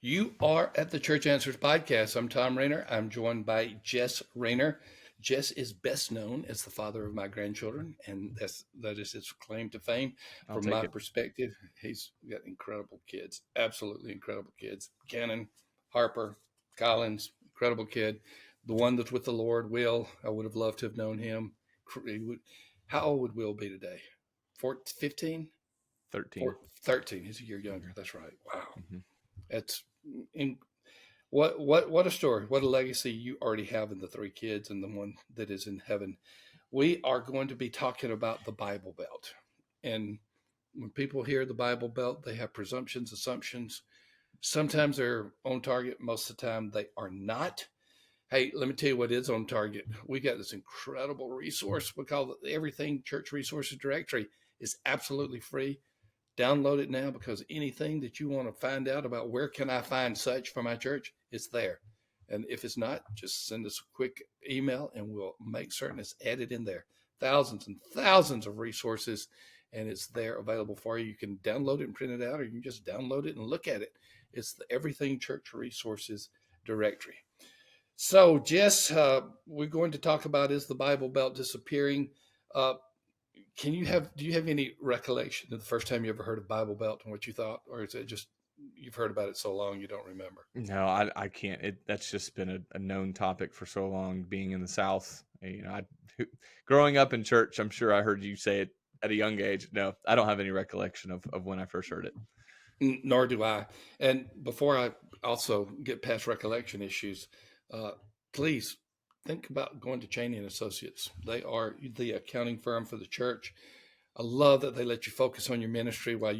You are at the Church Answers podcast. I'm Tom Rayner. I'm joined by Jess Rayner. Jess is best known as the father of my grandchildren, and that is his claim to fame. I'll From take my it. perspective, he's got incredible kids, absolutely incredible kids. Cannon, Harper, Collins, incredible kid. The one that's with the Lord, Will. I would have loved to have known him. How old would Will be today? 15? 13. 13. He's a year younger. That's right. Wow. hmm That's in, what a story. What a legacy you already have in the three kids and the one that is in heaven. We are going to be talking about the Bible Belt. And when people hear the Bible Belt, they have presumptions, assumptions. Sometimes they're on target. Most of the time they are not. Hey, let me tell you what is on target. We got this incredible resource. We call it the Everything Church Resources Directory. It's absolutely free. Download it now, because anything that you want to find out about where can I find such for my church, it's there. And if it's not, just send us a quick email and we'll make certain it's added in there. Thousands and thousands of resources, and it's there available for you. You can download it and print it out, or you can just download it and look at it. It's the Everything Church Resources Directory. So, Jess, we're going to talk about, is the Bible Belt disappearing? Uh, do you have any recollection of the first time you ever heard of Bible Belt and what you thought, or is it just you've heard about it so long you don't remember? No, I can't. That's just been a known topic for so long. Being in the South, growing up in church, I'm sure I heard you say it at a young age. No, I don't have any recollection of when I first heard it. Nor do I. And before I also get past recollection issues, uh, please think about going to Cheney and Associates. They are the accounting firm for the church. I love that they let you focus on your ministry while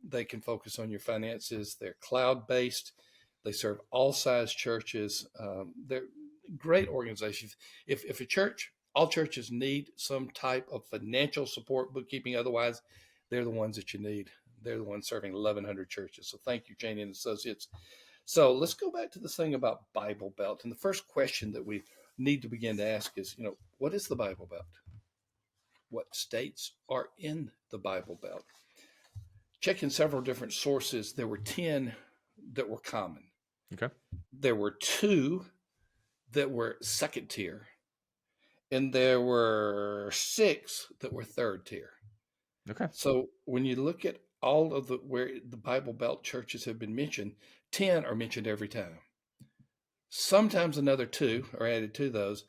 they can focus on your finances. They're cloud based. They serve all size churches. They're great organizations. If a church, all churches need some type of financial support, bookkeeping, otherwise, they're the ones that you need. They're the ones serving 1,100 churches. So thank you, Cheney and Associates. So let's go back to this thing about Bible Belt. And the first question that we need to begin to ask is, what is the Bible Belt? What states are in the Bible Belt? Checking several different sources, there were 10 that were common. Okay. There were 2 that were second tier, and there were 6 that were third tier. Okay. So when you look at all of where the Bible Belt churches have been mentioned, 10 are mentioned every time. Sometimes another 2 are added to those,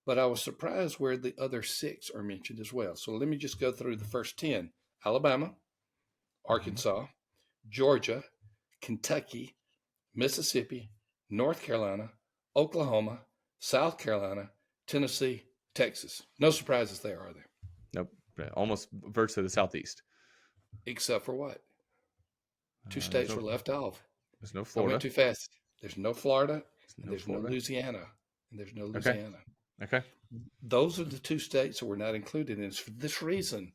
but I was surprised where the other 6 are mentioned as well. So let me just go through the first 10. Alabama, hmm Arkansas, Georgia, Kentucky, Mississippi, North Carolina, Oklahoma, South Carolina, Tennessee, Texas. No surprises there, are there? Nope. Almost virtually the Southeast. Except for what? 2 There's states no were left off. there's no I went Florida. too fast. There's no Florida, There's and no there's no Florida. Louisiana, and there's no Okay. Louisiana. Okay. Those are the 2 states that were not included. And it's for this reason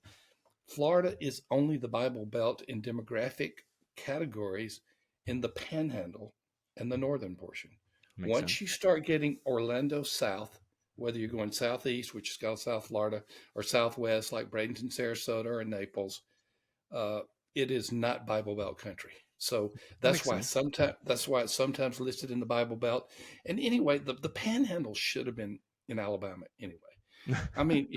Florida is only the Bible Belt in demographic categories in the Panhandle and the northern portion. Makes Once sense. you start getting Orlando south, whether you're going southeast, which is called South Florida, or southwest, like Bradenton, Sarasota, or Naples, uh, it is not Bible Belt country. So That makes sense. that's why it's sometimes listed in the Bible Belt. And anyway, the Panhandle should have been in Alabama anyway. I mean,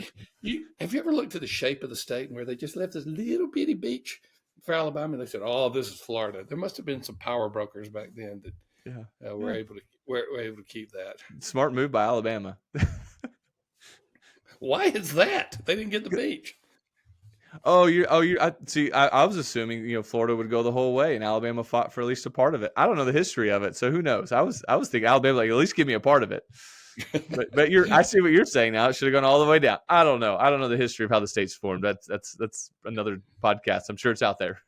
you have you ever looked at the shape of the state and where they just left this little bitty beach for Alabama? And they said, "Oh, this is Florida." There must have been some power brokers back then Yeah. that Yeah. were able to keep that. Smart move by Alabama. Why is that? They didn't get the beach. I see. I was assuming Florida would go the whole way, and Alabama fought for at least a part of it. I don't know the history of it, so who knows? I was thinking Alabama, like, at least give me a part of it. But I see what you're saying now. It should have gone all the way down. I don't know. I don't know the history of how the state's formed. That's another podcast. I'm sure it's out there.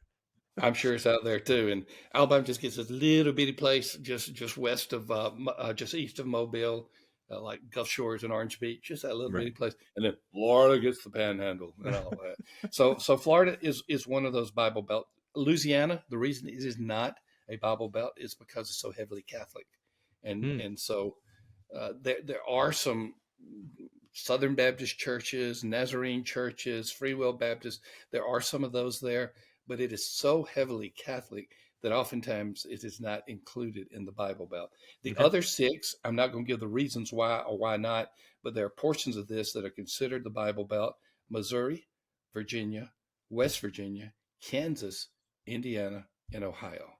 I'm sure it's out there too. And Alabama just gets this little bitty place just west of, just east of Mobile, like Gulf Shores and Orange Beach, just that little Right. bitty place. And then Florida gets the Panhandle and all that. So Florida is one of those Bible Belt. Louisiana, the reason it is not a Bible Belt is because it's so heavily Catholic, Hmm. and so there are some Southern Baptist churches, Nazarene churches, Free Will Baptist. There are some of those there, but it is so heavily Catholic that oftentimes it is not included in the Bible Belt. The Okay. other six, I'm not going to give the reasons why or why not, but there are portions of this that are considered the Bible Belt: Missouri, Virginia, West Virginia, Kansas, Indiana, and Ohio.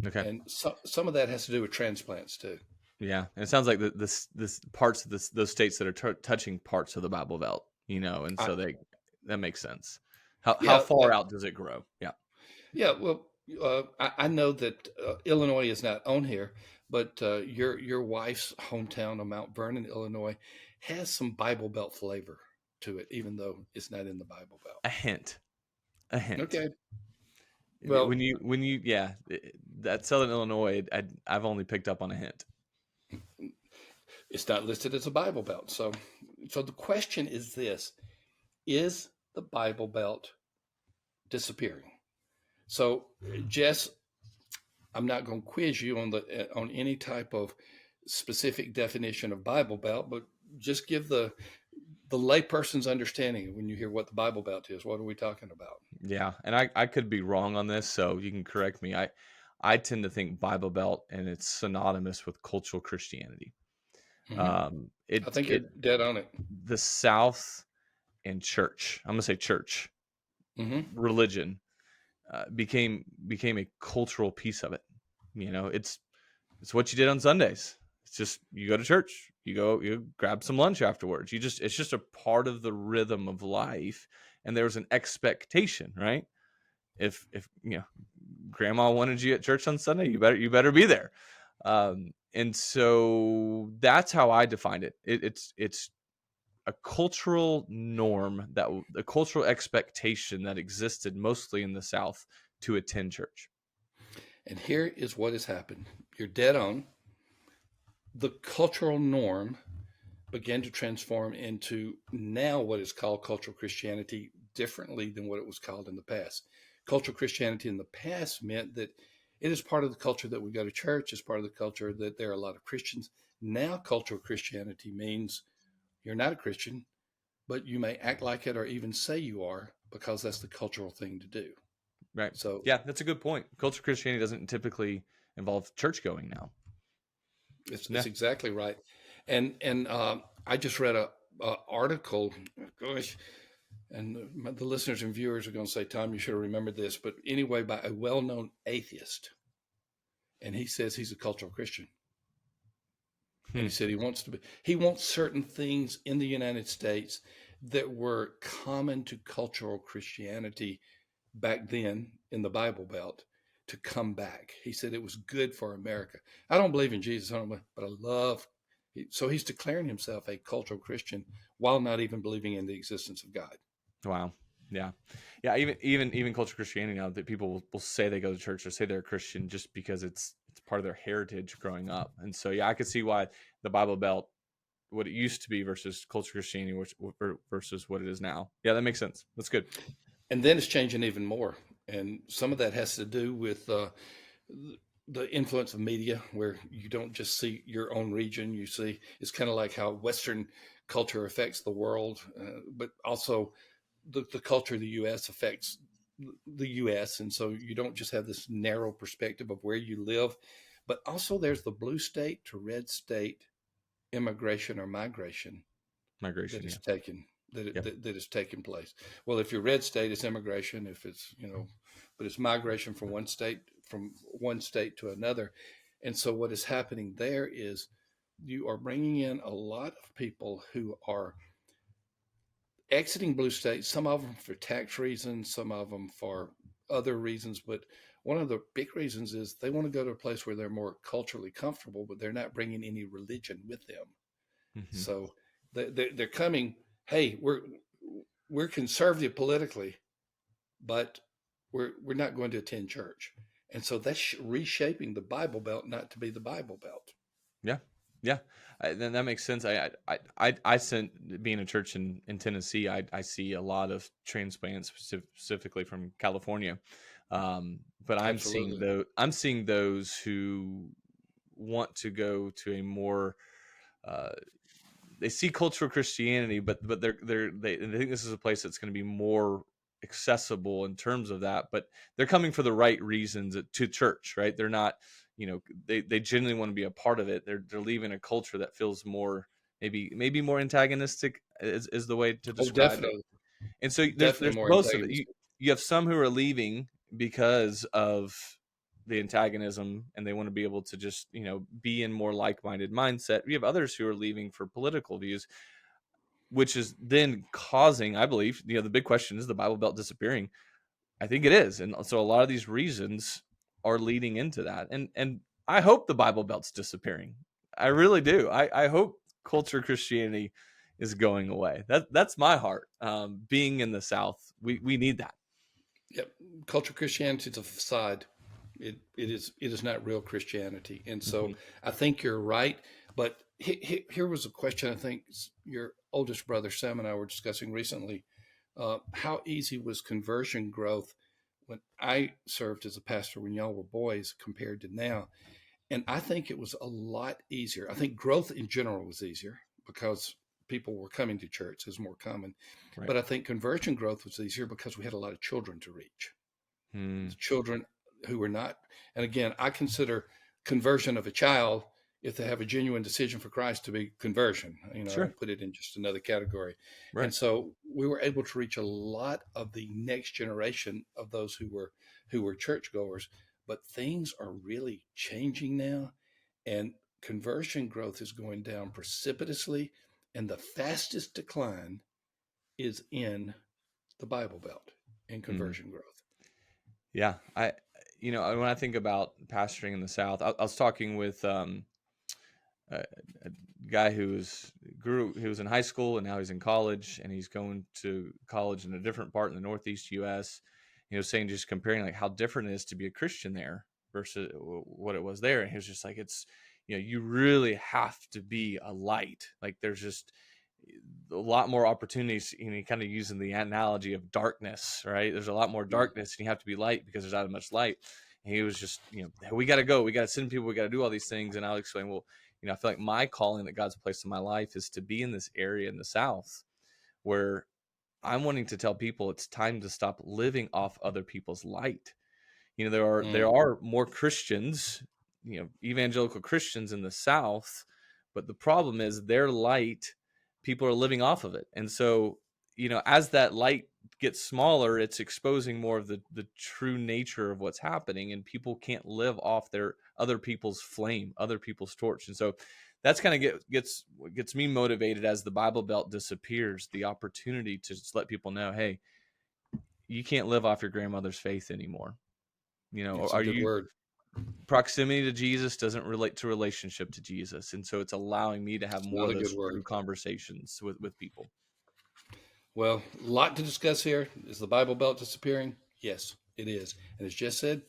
Okay. And some of that has to do with transplants too. Yeah, and it sounds like this parts of those states that are touching parts of the Bible Belt, and I, so that makes sense. How yeah, far out does it grow? Yeah. yeah. Well, I know that Illinois is not on here, but your wife's hometown of Mount Vernon, Illinois, has some Bible Belt flavor to it, even though it's not in the Bible Belt. A hint. A hint. Okay. Well, When you yeah, that Southern Illinois, I've only picked up on a hint. it's not listed as a Bible Belt. So the question is this: is the Bible Belt disappearing? So, Jess, I'm not going to quiz you on any type of specific definition of Bible Belt, but just give the layperson's understanding when you hear what the Bible Belt is. What are we talking about? Yeah, and I could be wrong on this, so you can correct me. I tend to think Bible Belt and it's synonymous with cultural Christianity. Hmm. I think you're It dead on it. the South and church. I'm gonna say church Hmm. religion became a cultural piece of it. It's what you did on Sundays. It's just you go to church, you grab some lunch afterwards. It's just a part of the rhythm of life, and there was an expectation, right? If grandma wanted you at church on Sunday, you better be there. And so that's how I defined it. It's a cultural norm a cultural expectation that existed mostly in the South to attend church. And here is what has happened. You're dead on. The cultural norm began to transform into now what is called cultural Christianity differently than what it was called in the past. Cultural Christianity in the past meant that it is part of the culture that we go to church, it's part of the culture that there are a lot of Christians. Now, cultural Christianity means you're not a Christian, but you may act like it or even say you are because that's the cultural thing to do. Right. So Yeah, that's a good point. Cultural Christianity doesn't typically involve church going now. Yeah. it's exactly right. And I just read a article. Gosh, and the listeners and viewers are going to say, Tom, you should have remembered this. But anyway, by a well known atheist. And he says he's a cultural Christian. And Hmm. he said he wants certain things in the United States that were common to cultural Christianity back then in the Bible Belt to come back. He said it was good for America. I don't believe in Jesus, but I love. So he's declaring himself a cultural Christian while not even believing in the existence of God. Wow. Yeah. Yeah. Even cultural Christianity now that people will say they go to church or say they're a Christian just because it's part of their heritage growing up. And so, yeah, I could see why the Bible Belt, what it used to be versus cultural Christianity, versus what it is now. Yeah, that makes sense. That's good. And then it's changing even more. And some of that has to do with the influence of media, where you don't just see your own region. You see, it's kind of like how Western culture affects the world, but also the culture of the U.S. affects the U.S. And so you don't just have this narrow perspective of where you live, but also there's the blue state to red state immigration or migration that Migration. Yeah. is taken Yep. that is taking place. Well, if you're red state, it's immigration. If it's but it's migration from one state to another. And so what is happening there is you are bringing in a lot of people who are exiting blue states. Some of them for tax reasons, some of them for other reasons. But one of the big reasons is they want to go to a place where they're more culturally comfortable, but they're not bringing any religion with them. Hmm. So they're coming. Hey, we're conservative politically, but we're not going to attend church, and so that's reshaping the Bible Belt not to be the Bible Belt. Yeah. Yeah. Then that makes sense. I sent being a church in Tennessee. I see a lot of transplants specifically from California. But Absolutely. I'm seeing those who want to go to a more uh, they see cultural Christianity, but they think this is a place that's going to be more accessible in terms of that, but they're coming for the right reasons to church, right? They're not, they genuinely want to be a part of it. They're leaving a culture that feels more, maybe more antagonistic is the way to Oh, describe it. definitely, And so definitely there's more both of it. You antagonistic. you have some who are leaving because of the antagonism and they want to be able to just, be in more like-minded mindset. You have others who are leaving for political views, which is then causing, I believe, the big question is the Bible Belt disappearing. I think it is. And so a lot of these reasons are leading into that. And I hope the Bible Belt's disappearing. I really do. I hope culture Christianity is going away. That's my heart. Being in the South, we need that. Yep, cultural Christianity is a facade. It is not real Christianity, and so Mhm. I think you're right. But here was a question I think your oldest brother Sam and I were discussing recently. How easy was conversion growth when I served as a pastor when y'all were boys compared to now? And I think it was a lot easier. I think growth in general was easier because people were coming to church is more common. Right. But I think conversion growth was easier because we had a lot of children to reach. Hmm. The children who were not, and again, I consider conversion of a child if they have a genuine decision for Christ to be conversion. I Sure. don't put it in just another category. And Right. so we were able to reach a lot of the next generation of those who were churchgoers. But things are really changing now, and conversion growth is going down precipitously, and the fastest decline is in the Bible Belt in Hmm. conversion growth. Yeah. When I think about pastoring in the South, I was talking with a guy he was in high school and now he's in college and he's going to college in a different part in the Northeast US. Saying, just comparing like how different it is to be a Christian there versus what it was there. And he was just like, it's, you really have to be a light. Like there's just a lot more opportunities, kind of using the analogy of darkness, right? There's a lot more darkness and you have to be light because there's not as much light. And he was just, we got to go, we got to send people, we got to do all these things. And I'll explain, well, I feel like my calling that God's placed in my life is to be in this area in the South where I'm wanting to tell people it's time to stop living off other people's light. There Mm, are more Christians, evangelical Christians in the South, but the problem is their light, people are living off of it. And so, as that light gets smaller, it's exposing more of the true nature of what's happening, and people can't live off their other people's flame, other people's torch. And so that's kind of gets me motivated as the Bible Belt disappears, the opportunity to just let people know, hey, you can't live off your grandmother's faith anymore. it's a Are good you word. proximity to Jesus doesn't relate to relationship to Jesus. And so it's allowing me to have It's more not of a good those word. true conversations with people. Well, a lot to discuss here. Is the Bible Belt disappearing? Yes, it is. And as Jess said,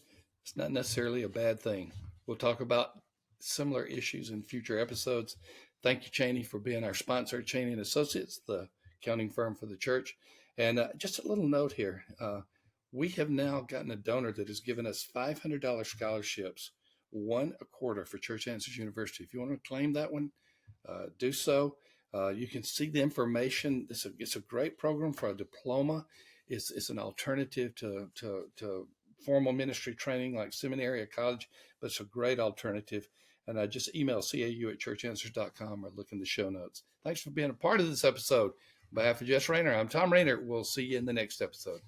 it's not necessarily a bad thing. We'll talk about similar issues in future episodes. Thank you, Cheney, for being our sponsor, Cheney and Associates, the accounting firm for the church. And just a little note here: we have now gotten a donor that has given us $500 scholarships, one a quarter for Church Answers University. If you want to claim that one, do so. You can see the information. It's a great program for a diploma. It's an alternative to formal ministry training like seminary or college, but it's a great alternative. And I just email cau@churchanswers.com or look in the show notes. Thanks for being a part of this episode. On behalf of Jess Rayner, I'm Tom Rayner. We'll see you in the next episode.